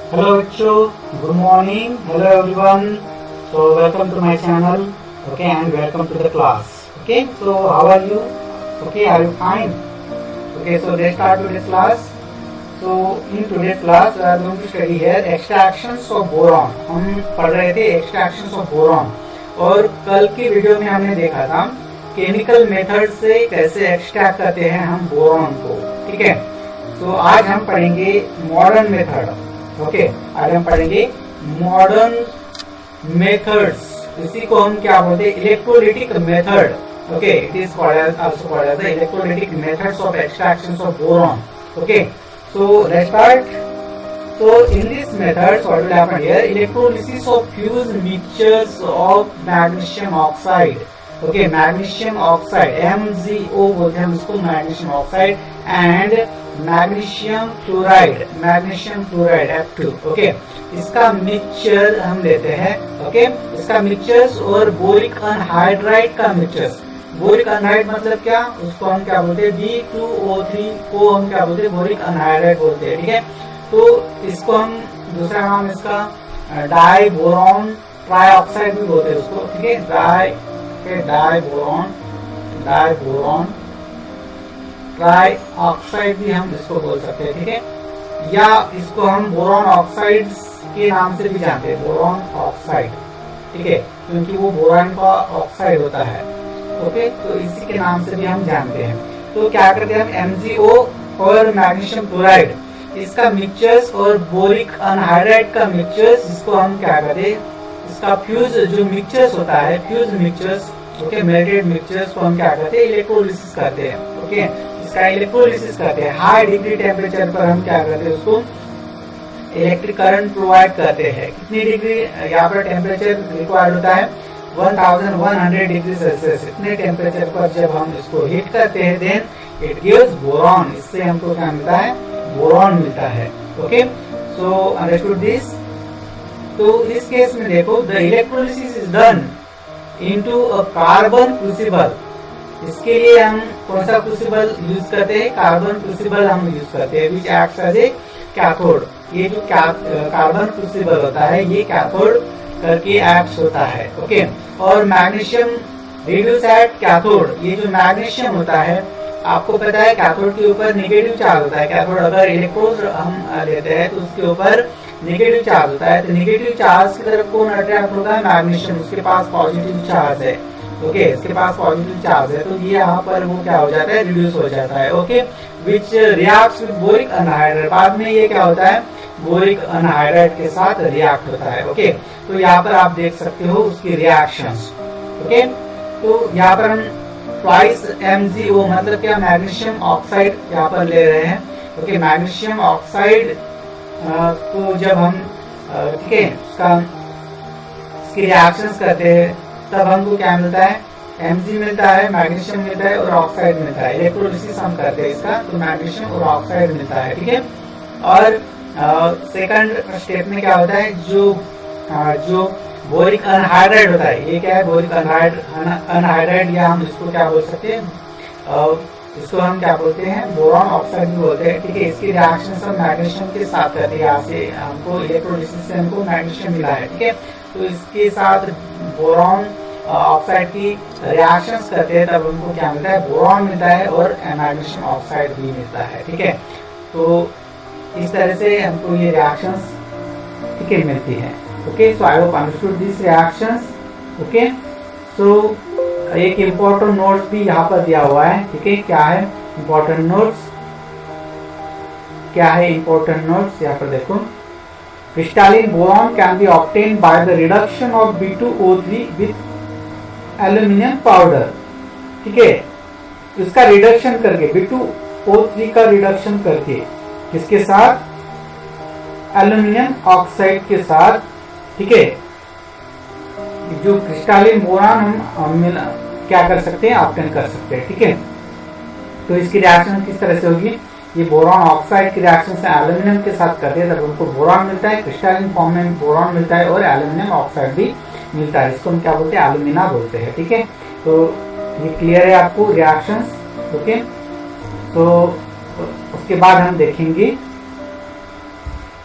Hello Ichu, good morning. Hello everyone. So welcome to my channel. Okay, and welcome to the class. Okay, so how are you? Okay, are you fine? Okay, so let's start today's class. So in today's class, we are going to study here extractions of boron. हम पढ़ रहे थे extractions of boron और कल की video में हमने देखा था केमिकल मेथड से कैसे एक्सट्रैक्ट करते हैं हम बोरॉन को. ठीक है, तो आज हम पढ़ेंगे मॉडर्न मेथड. ओके, आज हम पढ़ेंगे मॉडर्न मेथड्स. इसी को हम क्या बोलते हैं? Electrolytic method. Okay, it is also called as the electrolytic methods of extraction of boron. Okay, so let's start. So in this method, what will happen here? Electrolysis of fused mixtures of magnesium oxide. Okay, magnesium oxide MgO बोलते हैं हम इसको, magnesium oxide and magnesium chloride F2. Okay, इसका mixture हम लेते हैं. Okay, इसका mixtures और बोरिक अनहाइड्राइड का मिक्सचर्स. बोरिक अनहाइड मतलब क्या? उसको हम क्या बोलते हैं? B2O3 को हम क्या बोलते हैं? बोरिक अनहाइड्राइड बोलते हैं. ठीक है, तो इसको हम दूसरा नाम इसका डाई बोरॉन ट्राइऑक्साइड भी बोलते हैं उसको. ठीक है, डाई बोरॉन ट्राइऑक्साइड भी हम इसको बोल सकते हैं. ठीक है, या इसको हम बोरॉन ऑक्साइड के नाम से भी जानते हैं, बोरॉन ऑक्साइड. ठीक है, क्योंकि वो बोरॉन का ऑक्साइड होता है. ओके, तो इसी के नाम से भी हम जानते हैं. तो क्या करते हैं हम? MgO और मैग्नीशियम क्लोराइड इसका मिक्सचर्स और बोरिक अनहाइड्राइड का मिक्सचर्स, इसको हम क्या करते हैं? इसका फ्यूज जो मिक्सचर्स होता है, fuse mixtures, okay, melted mixtures को हम क्या करते हैं? इलेक्ट्रोलिसिस करते हैं. ओके, इसका इलेक्ट्रोलिसिस करते हैं. हाई डिग्री टेम्परेचर पर हम क्या करते हैं? उसको इलेक्ट्रिक करंट प्रोवाइड करते हैं. कितनी डिग्री यहाँ पर टेम्परेचर रिक्वायर्ड होता है? 1100 डिग्री सेल्सियस. इतने टेम्परेचर पर जब हम इसको हीट करते हैं, देन इट गिव्स बोरॉन. इससे हमको क्या मिलता है? बोरॉन मिलता है. Okay, so understood this. तो इस केस में देखो, the electrolysis is done into a carbon crucible. इसके लिए हम कौन सा क्रूसिबल यूज करते हैं? कार्बन क्रूसिबल हम यूज करते हैं, which acts as a cathode. ये जो कार्बन क्रूसिबल होता है, ये कैथोड करके एक्ट होता है. ओके, और मैग्नीशियम रिड्यूस एट कैथोड. ये जो मैग्नीशियम होता है, आपको पता है कैथोड के ऊपर नेगेटिव चार्ज होता है. कैथोड अगर इलेक्ट्रोड हम लेते हैं तो उसके ऊपर नेगेटिव चार्ज होता है. तो नेगेटिव चार्ज की तरफ कौन अट्रैक्ट होता है? मैग्नीशियम. उसके पास पॉजिटिव चार्ज है. ओके, इसके पास पॉजिटिव चार्ज है, तो ये यहाँ पर वो क्या हो जाता है? रिड्यूस हो जाता है. Okay, which reacts with boric anhydride. बाद में ये क्या होता है? बोरिक अनहाइड्राइड के साथ रिएक्ट होता है. ओके, तो यहाँ पर आप देख सकते हो उसकी रिएक्शंस. ओके, तो यहाँ पर हम ट्वाइस MgO मतलब क्या? मैग्नीशियम ऑक्साइड यहाँ पर ले रहे हैं. ओके, मैग्नीशियम ऑक्साइड को जब हम ठीक है इसकी रिएक्शंस करते हैं, तब हमको क्या मिलता है? Mg मिलता है, मैग्नीशियम मिलता है और ऑक्साइड मिलता है. इलेक्ट्रोलिसिस हम करते हैं इसका, तो मैग्नीशियम और ऑक्साइड मिलता है. ठीक है, और सेकंड स्टेप में क्या होता है? जो बोरिक अनहाइड्राइड होता है, ये क्या है? बोरिक अनहाइड्राइड, या हम इसको क्या बोल सकते हैं? इसको हम क्या बोलते हैं? बोरॉन ऑक्साइड भी बोलते हैं. ठीक है, इसकी रिएक्शन हम मैग्नीशियम के साथ करते हैं. यहाँ से हमको इलेक्ट्रोलिसिस से हमको मैग्नीशियम मिला है. ठीक है, तो इसके साथ बोरॉन ऑक्साइड की रिएक्शंस करते हैं, तब हमको क्या मिलता है? बोरॉन मिलता है और मैग्नीशियम ऑक्साइड भी मिलता है. ठीक है, तो इस तरह से हमको ये रिएक्शंस ठीक है मिलती है. Okay, so I hope understood this reactions. Okay, so एक इम्पोर्टेंट नोट्स भी यहाँ पर दिया हुआ है. ठीक है, क्या है इम्पोर्टेंट नोट्स? क्या है इम्पोर्टेंट नोट्स? यहाँ पर देखो, crystalline boron can be obtained by the reduction of B2O3 with aluminium powder. ठीक है, इसका रिडक्शन करके, B2O3 का रिडक्शन करके, किसके साथ? एल्यूमिनियम ऑक्साइड के साथ. ठीक है, जो क्रिस्टलिन बोरॉन हम क्या कर सकते हैं? ऑब्टेन कर सकते हैं. ठीक है, तो इसकी रिएक्शन किस तरह से होगी? ये बोरॉन ऑक्साइड की रिएक्शन से एल्यूमिनियम के साथ करते हैं, तब उनको बोरॉन मिलता है, क्रिस्टलिन फॉर्म में बोरॉन मिलता है और एल्यूमिनियम ऑक्साइड भी मिलता है. इसको हम क्या बोलते हैं? एल्यूमिना बोलते हैं. ठीक है, तो ये क्लियर है आपको रिएक्शंस. ओके, तो उसके बाद हम देखेंगे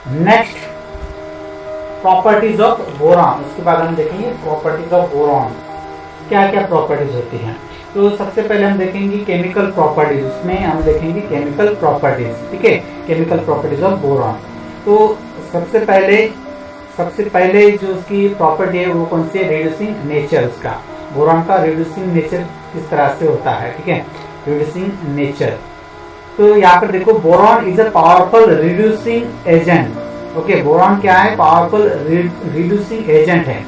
नेक्स्ट प्रॉपर्टीज ऑफ बोरॉन, उसके बाद हम देखेंगे प्रॉपर्टीज ऑफ बोरॉन, क्या क्या प्रॉपर्टीज होती हैं। तो सबसे पहले हम देखेंगे केमिकल प्रॉपर्टीज, उसमें हम देखेंगे केमिकल प्रॉपर्टीज, ठीक है, केमिकल प्रॉपर्टीज ऑफ बोरॉन। तो सबसे पहले जो उसकी प्रॉपर्टी है वो कौन सी है, रिड्यूसिंग नेचर। उसका बोरॉन का रिड्यूसिंग नेचर किस तरह से होता है, ठीक है, रिड्यूसिंग नेचर। तो यहाँ पर देखो boron is a powerful reducing agent. Okay, boron क्या है, पावरफुल रिड्यूसिंग एजेंट है।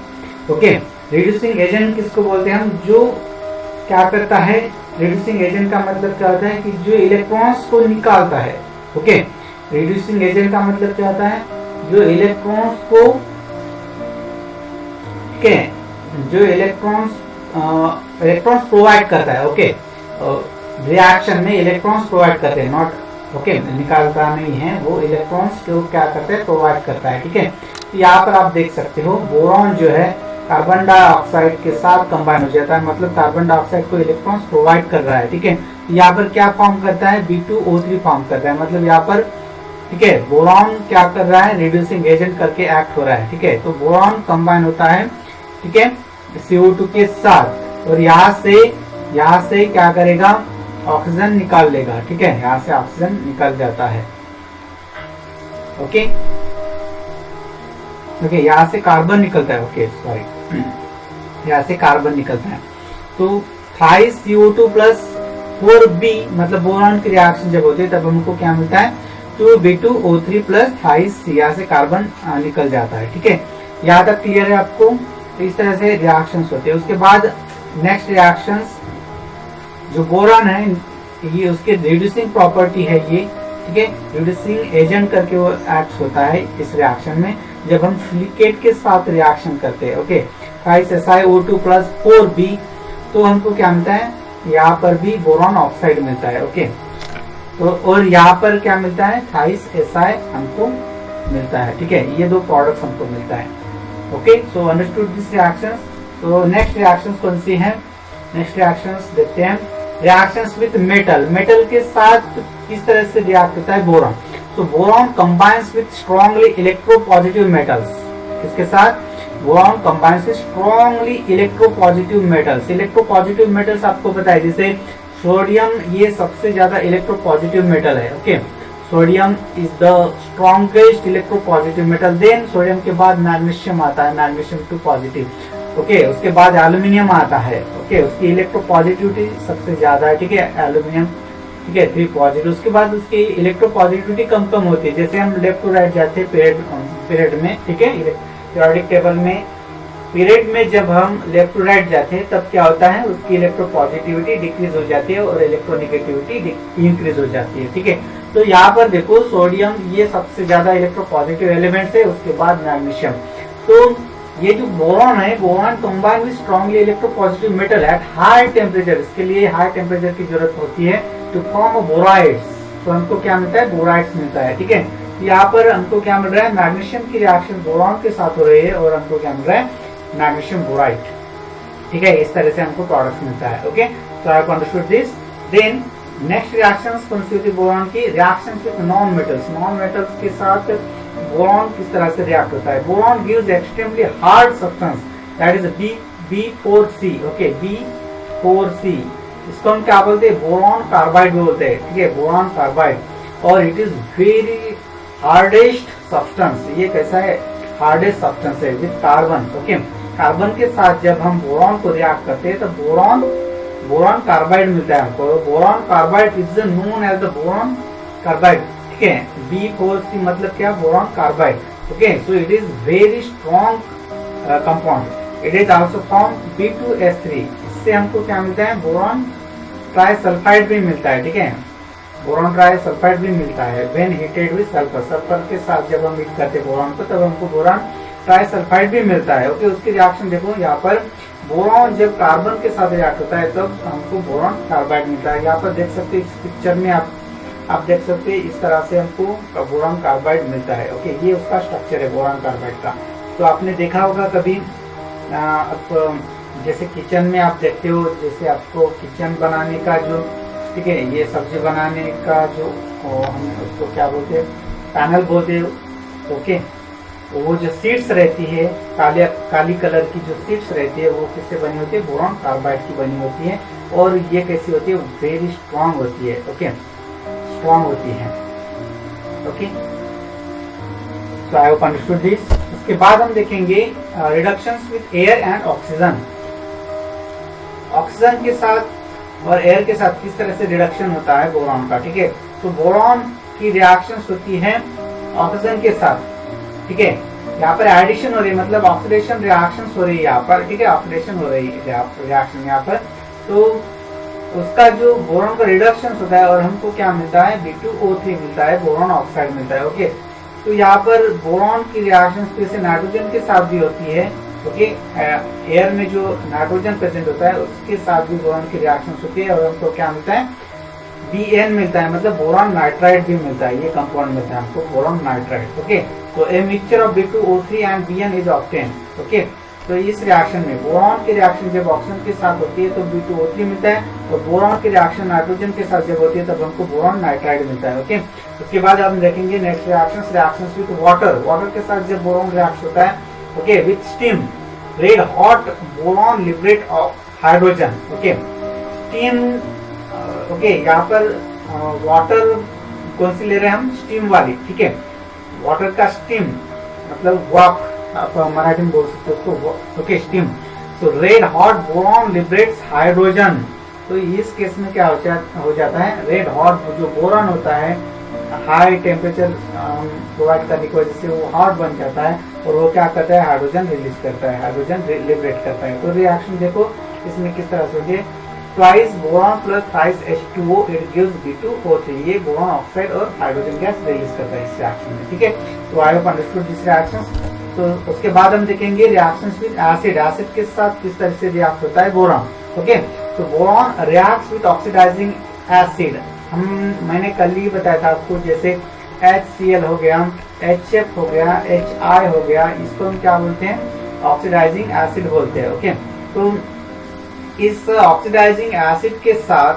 ओके, रिड्यूसिंग एजेंट किसको बोलते हैं हम, जो क्या करता है, रिड्यूसिंग एजेंट का मतलब क्या होता है कि जो इलेक्ट्रॉन्स को निकालता है। ओके, रिड्यूसिंग एजेंट का मतलब क्या होता है, जो इलेक्ट्रॉन्स को, ठीक है, जो इलेक्ट्रॉन्स प्रोवाइड करता है। ओके, रिएक्शन में इलेक्ट्रॉन्स प्रोवाइड करते हैं, नॉट ओके, निकालता नहीं है, वो इलेक्ट्रॉन्स को क्या करता है, प्रोवाइड करता है। ठीक है, यहाँ पर आप देख सकते हो बोरॉन जो है कार्बन डाइऑक्साइड के साथ कंबाइन हो जाता है, मतलब कार्बन डाइऑक्साइड को इलेक्ट्रॉन्स प्रोवाइड कर रहा है। ठीक है, यहाँ पर क्या फॉर्म करता है, B2O3 फॉर्म करता है, मतलब यहाँ पर, ठीक है, बोरॉन क्या कर रहा है, रिड्यूसिंग एजेंट करके एक्ट हो रहा है। ठीक है, तो बोरॉन कंबाइन होता है, ठीक है, CO2 के साथ, और यहाँ से क्या करेगा, ऑक्सीजन निकाल लेगा। ठीक है, यहाँ से ऑक्सीजन निकल जाता है। ओके, यहाँ से कार्बन निकलता है। ओके, सॉरी, यहाँ से कार्बन निकलता है। तो थ्राइस CO2 प्लस 4B, मतलब बोरॉन की रिएक्शन जब होती है तब हमको क्या मिलता है, 2B2O3 प्लस थ्राइस, यहाँ से कार्बन निकल जाता है। ठीक है, यहाँ तक क्लियर है आपको। तो इस तरह से रिएक्शंस होते हैं। उसके बाद नेक्स्ट रिएक्शंस, जो बोरॉन है ये उसके रिड्यूसिंग प्रॉपर्टी है ये, ठीक है, रिड्यूसिंग एजेंट करके वो एक्ट होता है इस रिएक्शन में, जब हम सिलिकेट के साथ रिएक्शन करते हैं। ओके, 5SiO2 प्लस 4B, तो हमको क्या मिलता है, यहाँ पर भी बोरॉन ऑक्साइड मिलता है। ओके, तो और यहाँ पर क्या मिलता है, 5Si हमको मिलता है। ठीक है, ये दो प्रोडक्ट्स हमको मिलता है। Okay, so understood this reactions. तो नेक्स्ट रिएक्शंस कौन सी है, नेक्स्ट रिएक्शंस देखते हैं, रिएक्शंस विद मेटल। मेटल के साथ किस तरह से रिएक्ट होता है बोरॉन। तो boron combines with strongly electropositive metals, किसके साथ, boron combines with strongly electropositive metals. Electropositive metals आपको पता है, जैसे सोडियम, ये सबसे ज्यादा इलेक्ट्रोपॉजिटिव मेटल है। Okay, sodium is the strongest electropositive metal. Then sodium के बाद मैग्नीशियम आता है, मैग्नीशियम 2 पॉजिटिव। ओके, उसके बाद एल्यूमिनियम आता है। ओके, उसकी इलेक्ट्रोपॉजिटिविटी सबसे ज्यादा है। ठीक है, एल्यूमिनियम, ठीक है, 3 पॉजिटिव। उसके बाद उसकी इलेक्ट्रोपॉजिटिविटी कम होती है, जैसे हम लेफ्ट टू राइट जाते हैं पीरियड में। ठीक है, पीरियोडिक टेबल में पीरियड में जब हम लेफ्ट टू राइट जाते हैं तब क्या होता है, उसकी इलेक्ट्रोपॉजिटिविटी डिक्रीज हो जाती है और इलेक्ट्रोनेगेटिविटी इंक्रीज हो जाती है। ठीक है, तो यहाँ पर देखो सोडियम ये सबसे ज्यादा इलेक्ट्रोपॉजिटिव एलिमेंट है, उसके बाद मैग्नीशियम। तो ये जो बोरॉन है, boron combine with strongly electropositive metal at high temperature, इसके लिए हाई टेम्परेचर की जरूरत होती है टू फॉर्म बोराइड्स। तो हमको क्या मिलता है, बोराइड्स मिलता है। ठीक है, यहाँ पर हमको क्या मिल रहा है, मैग्नीशियम की रिएक्शन बोरॉन के साथ हो रही है और हमको क्या मिल रहा है, मैग्नीशियम बोराइड। ठीक है, इस तरह से हमको प्रोडक्ट मिलता है। Okay, so I have understood this. Then next reactions कौन सी होती है बोरॉन की, reactions with non metals. Non metals के साथ बोरॉन किस तरह से रिएक्ट होता है, boron gives extremely hard substance that is B4C। Okay, B4C, इसको हम क्या बोलते हैं, बोरॉन कार्बाइड बोलते हैं। ठीक है, बोरॉन कार्बाइड, और it is very hardest substance. ये कैसा है, हार्डेस्ट सब्सटेंस है विद कार्बन। ओके, कार्बन के साथ जब हम बोरॉन को रिएक्ट करते हैं तो बोरॉन कार्बाइड मिलता है हमको। Boron carbide is known as the boron carbide. ठीक है, B4C मतलब क्या, boron carbide. Okay, so it is very strong compound. It is also form B2S3। इससे हमको क्या मिलता है, बोरॉन ट्राइसल्फाइड भी मिलता है। ठीक है, बोरॉन ट्राइसल्फाइड भी मिलता है when heated with sulphur. Sulphur के साथ जब हम हीट करते हैं बोरॉन को तब हमको बोरॉन ट्राइसल्फाइड भी मिलता है। ओके, उसकी रिएक्शन देखो, यहाँ पर बोरॉन जब कार्बन के साथ रिएक्ट होता है तब हमको बोरॉन कार्बाइड मिलता है। यहाँ पर देख सकते हैं, इस पिक्चर में आप देख सकते हैं, इस तरह से हमको बोरॉन कार्बाइड मिलता है। ओके, ये उसका स्ट्रक्चर है बोरॉन कार्बाइड का। तो आपने देखा होगा कभी, आप जैसे किचन में आप देखते हो, जैसे आपको किचन बनाने का जो, ठीक है, ये सब्जी बनाने का जो हम उसको क्या बोलते हैं, पैनल बोलते हैं। ओके, वो जो शीट्स रहती है काली कलर की जो शीट्स रहती है वो किससे बनी होती है, बोरॉन कार्बाइड की बनी होती है। और ये कैसी होती है, वेरी स्ट्रांग होती है। ओके, स्ट्रांग होती है। ओके, तो आई होप अंडरस्टूड दिस। उसके बाद हम देखेंगे reductions with air and oxygen. Oxygen के साथ और एयर के साथ किस तरह से रिडक्शन होता है बोरॉन का। ठीक है, तो बोरॉन की रिएक्शंस होती है ऑक्सीजन के साथ। ठीक है, यहाँ पर एडिशन हो रही है, मतलब ऑक्सीडेशन रिएक्शंस हो रही है यहाँ पर। ठीक है, ऑक्सीडेशन हो रही है रिएक्शन यहाँ पर। तो उसका जो बोरॉन का रिडक्शन होता है और हमको क्या मिलता है, B2O3 मिलता है, बोरॉन ऑक्साइड मिलता है। ओके, तो यहाँ पर बोरॉन की रिएक्शन जैसे नाइट्रोजन के साथ भी होती है। ओके, एयर में जो नाइट्रोजन प्रेजेंट होता है उसके साथ भी बोरॉन की रिएक्शन होती है और हमको क्या मिलता है, Bn मिलता है, मतलब बोरॉन नाइट्राइड भी मिलता है। ये कंपाउंड मिलता है हमको, बोरॉन नाइट्राइड। ओके, तो a mixture of B2O3 and Bn is obtained. Okay, तो इस रिएक्शन में बोरॉन की रिएक्शन जब ऑक्सीजन के साथ होती है तो B2O3 मिलता है, और बोरॉन की रिएक्शन नाइट्रोजन के साथ जब होती है तब हमको बोरॉन नाइट्राइड मिलता है। ओके, उसके बाद हम देखेंगे नेक्स्ट रिएक्शंस विद वाटर के साथ जब बोरॉन रिएक्ट होता है। Okay, with steam red hot boron liberate of hydrogen. Okay, steam. Okay, यहाँ पर वाटर कौन सी ले रहे हैं हम, स्टीम वाली। ठीक है, वाटर का स्टीम मतलब वाफ, आप मराठी में बोल सकते हो उसको। Okay, steam. तो red hot boron liberates hydrogen. तो इस केस में क्या हो जाता है, रेड हॉट जो बोरॉन होता है हाई टेम्परेचर प्रोवाइड करने की वजह से वो हॉट बन जाता है और वो क्या करता है, हाइड्रोजन रिलीज करता है, हाइड्रोजन लिबरेट करता है। तो रिएक्शन देखो इसमें किस तरह से होती है, twice boron plus thrice H2O it gives B2O3। ये बोरॉन ऑक्साइड और हाइड्रोजन गैस रिलीज करता है इस रिएक्शन में। ठीक है, तो आई होप अंडरस्टूड दिस रिएक्शन। तो उसके बाद हम देखेंगे रिएक्शंस विद एसिड। एसिड के साथ किस तरह से रिएक्ट होता है बोरॉन। ओके, तो boron reacts with oxidising acid. मैंने कल ही बताया था आपको, जैसे HCl हो गया, HF हो गया, HI हो गया, इसको हम क्या बोलते हैं, ऑक्सीडाइजिंग एसिड बोलते हैं। ओके, तो इस ऑक्सीडाइजिंग एसिड के साथ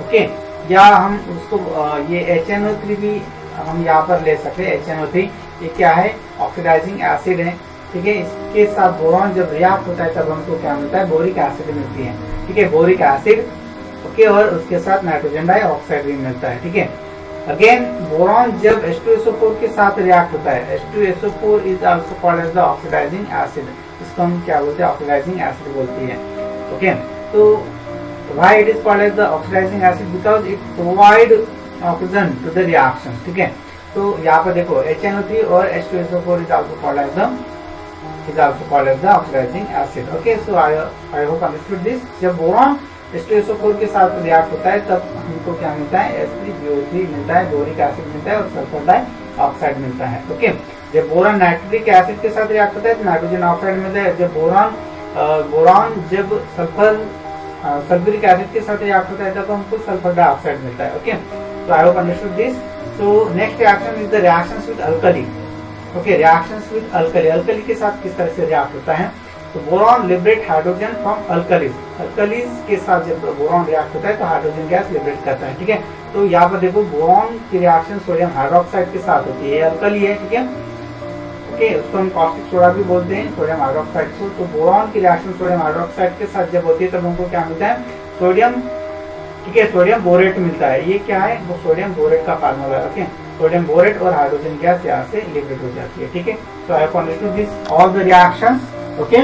ओके, या हम उसको ये HNO3 भी हम यहाँ पर ले सकते हैं। HNO3 ये क्या है, ऑक्सीडाइजिंग एसिड है। ठीक है, इसके साथ बोरॉन जब रिएक्ट होता है तब हमको क्या मिलता है, बोरिक एसिड मिलती है। ठीक है, बोरिक एसिड। ओके, और उसके साथ नाइट्रोजन डाइऑक्साइड भी मिलता है। ठीक है, अगेन बोरॉन जब H2SO4 के साथ रिएक्ट होता है, H2SO4 is also called as the oxidising acid. इसको हम क्या बोलते हैं, ऑक्सीडाइजिंग एसिड बोलती है। ओके, तो why it is called as the oxidizing acid, because it provide oxygen to the reaction। ठीक है, तो यहाँ पर देखो HNO3 और H2SO4 is also called as the oxidizing acid। Okay, so I hope understood this। जब boron H2SO4 के साथ रिएक्ट होता है तब हमको क्या मिलता है, Sp2O3 मिलता है, बोरिक एसिड मिलता है और सल्फर डाइऑक्साइड मिलता है। ओके, जब बोरॉन नाइट्रिक एसिड के साथ रिएक्ट होता है तो नाइट्रोजन ऑक्साइड मिलता है। जब बोरॉन जब सल्फ्यूरिक एसिड के साथ रिएक्ट होता है तब हमको सल्फर डाइऑक्साइड मिलता है। Okay, so I hope understood this। So next reaction is the reactions with alkali। Okay, reactions with alkali. Alkali के साथ किस तरह से रिएक्ट होता है, तो boron liberate hydrogen from alkalis. Alkalis के साथ जब बोरॉन रिएक्ट होता है तो हाइड्रोजन गैस लिबरेट करता है। ठीक है, तो यहाँ पर देखो बोरॉन की रिएक्शन सोडियम हाइड्रोक्साइड के साथ होती है, अल्कली है। ठीक है, ओके, उसको हम कॉस्टिक सोडा भी बोलते हैं, सोडियम हाइड्रोक्साइड को। तो बोरॉन की रिएक्शन सोडियम हाइड्रोक्साइड के साथ जब होती है तब हमको क्या मिलता है, सोडियम। ठीक है, सोडियम बोरेट मिलता है। ये क्या है, वो सोडियम बोरेट का फार्मूला है। ओके, सोडियम बोरेट और हाइड्रोजन गैस यहाँ से लिबरेट हो जाती है। ठीक है, so I have understood this all the reactions। Okay,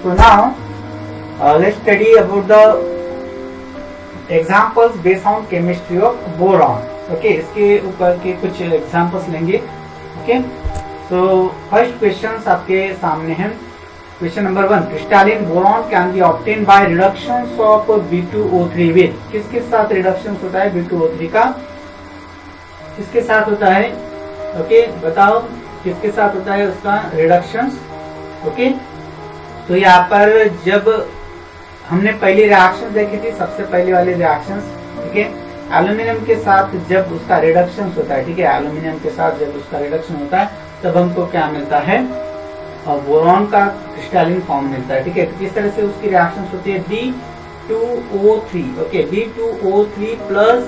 so now let's study about the examples based on chemistry of boron। Okay, इसके ऊपर के कुछ examples लेंगे। Okay, so first questions आपके सामने हैं। Question number 1, crystalline boron can be obtain bye reductions of B2O3 with. किसके साथ रिडक्शन होता है B2O3 का, किसके साथ होता है। ओके, बताओ किसके साथ होता है उसका रिडक्शंस। ओके, तो यहाँ पर जब हमने पहली रिएक्शन देखी थी, सबसे पहले वाली रिएक्शंस। ठीक है, एल्यूमिनियम के साथ जब उसका रिडक्शन होता है, ठीक है, एल्यूमिनियम के साथ जब उसका रिडक्शन होता है तब हमको क्या मिलता है, बोरॉन का क्रिस्टलिन फॉर्म मिलता है। ठीक है, किस तरह से उसकी रिएक्शन होती है, B2O3। ओके, B2O3 प्लस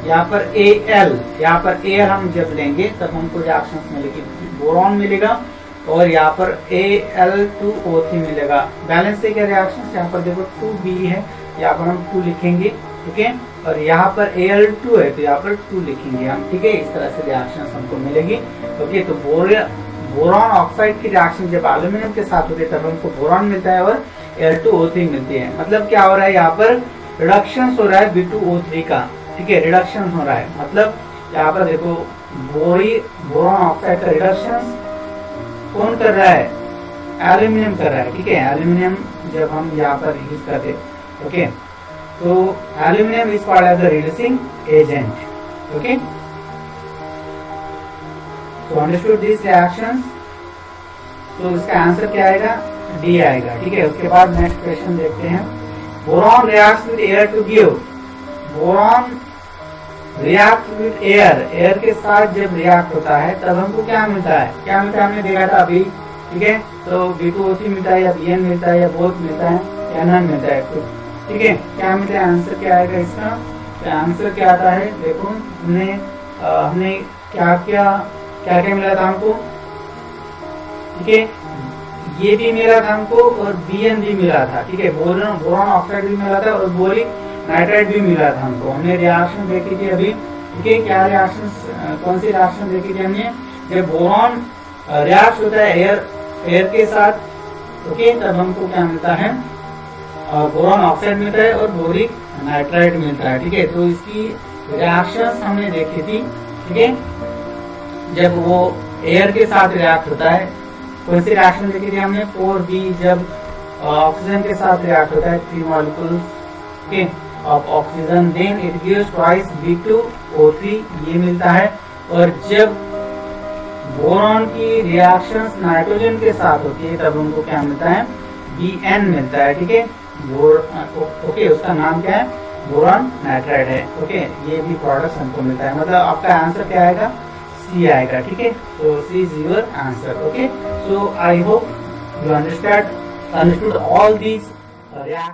यहाँ पर Al, यहाँ पर Al हम जब लेंगे तब हमको रिएक्शन मिलेगी, बोरॉन मिलेगा और यहाँ पर Al2O3 मिलेगा। बैलेंस से क्या रिएक्शन, यहाँ पर देखो 2B है, यहाँ पर हम 2 लिखेंगे, ठीक है, और यहाँ पर Al2 है तो यहाँ पर 2 लिखेंगे हम, ठीक है। इस तरह से रिएक्शन हमको मिलेगी। ओके, तो बोरॉन ऑक्साइड की रिएक्शन जब एल्यूमिनियम के साथ होती है तब हमको बोरॉन मिलता है और Al2O3 मिलती है। मतलब क्या हो रहा है, यहाँ पर रिडक्शन हो रहा है B2O3 का, ठीक है, रिडक्शन हो रहा है। मतलब यहाँ पर देखो बोरॉन ऑक्साइड का रिडक्शन कौन कर रहा है, एल्यूमिनियम कर रहा है, ठीक है। एल्यूमिनियम जब हम यहाँ पर यूज करते, ओके, तो aluminium is called as the reducing agent. Okay, तो अंडरस्टूड दिस रिएक्शंस। तो इसका आंसर क्या आएगा, डी आएगा, ठीक है। उसके बाद नेक्स्ट क्वेश्चन देखते हैं। Boron reacts with air to give, boron react with air, air के साथ जब रिएक्ट होता है तब हमको क्या मिलता है, क्या मिलता है हमने देखा था अभी, ठीक है। तो B2O3 मिलता है या Bn मिलता है या बोथ मिलता है या नन मिलता है, तो ठीक है, क्या मिलता है, आंसर क्या आएगा इसका। तो आंसर क्या आता है, देखो हमने क्या क्या मिला था हमको, ठीक है, ये भी मिला था हमको और Bn भी मिला था, ठीक है, बोरॉन ऑक्साइड भी मिला था और बोरिक नाइट्राइड भी मिला था हमको। हमने रिएक्शन देखी थी अभी, ठीक है, क्या रिएक्शन, कौन सी रिएक्शन देखी थी हमने, जब बोरॉन रिएक्ट होता है एयर के साथ, ओके, तब हमको क्या मिलता है, बोरॉन ऑक्साइड मिलता है और बोरिक नाइट्राइड मिलता है, ठीक है। तो इसकी रिएक्शंस हमने देखी थी, ठीक है, जब वो एयर के साथ रिएक्ट होता है। कौन सी रिएक्शन देखी थी हमने, 4B, जब ऑक्सीजन के साथ रिएक्ट होता है 3 molecules of oxygen, then it gives twice B2O3, ये मिलता है। और जब बोरॉन की रिएक्शंस नाइट्रोजन के साथ होती है तब हमको क्या मिलता है, Bn मिलता है, ठीक है। ओके, उसका नाम क्या है, बोरॉन नाइट्राइड है, ओके। ये भी प्रोडक्ट हमको मिलता है। मतलब आपका आंसर क्या आएगा, सी आएगा, ठीक है। तो C is your answer, okay. So I hope you understood all these reaction.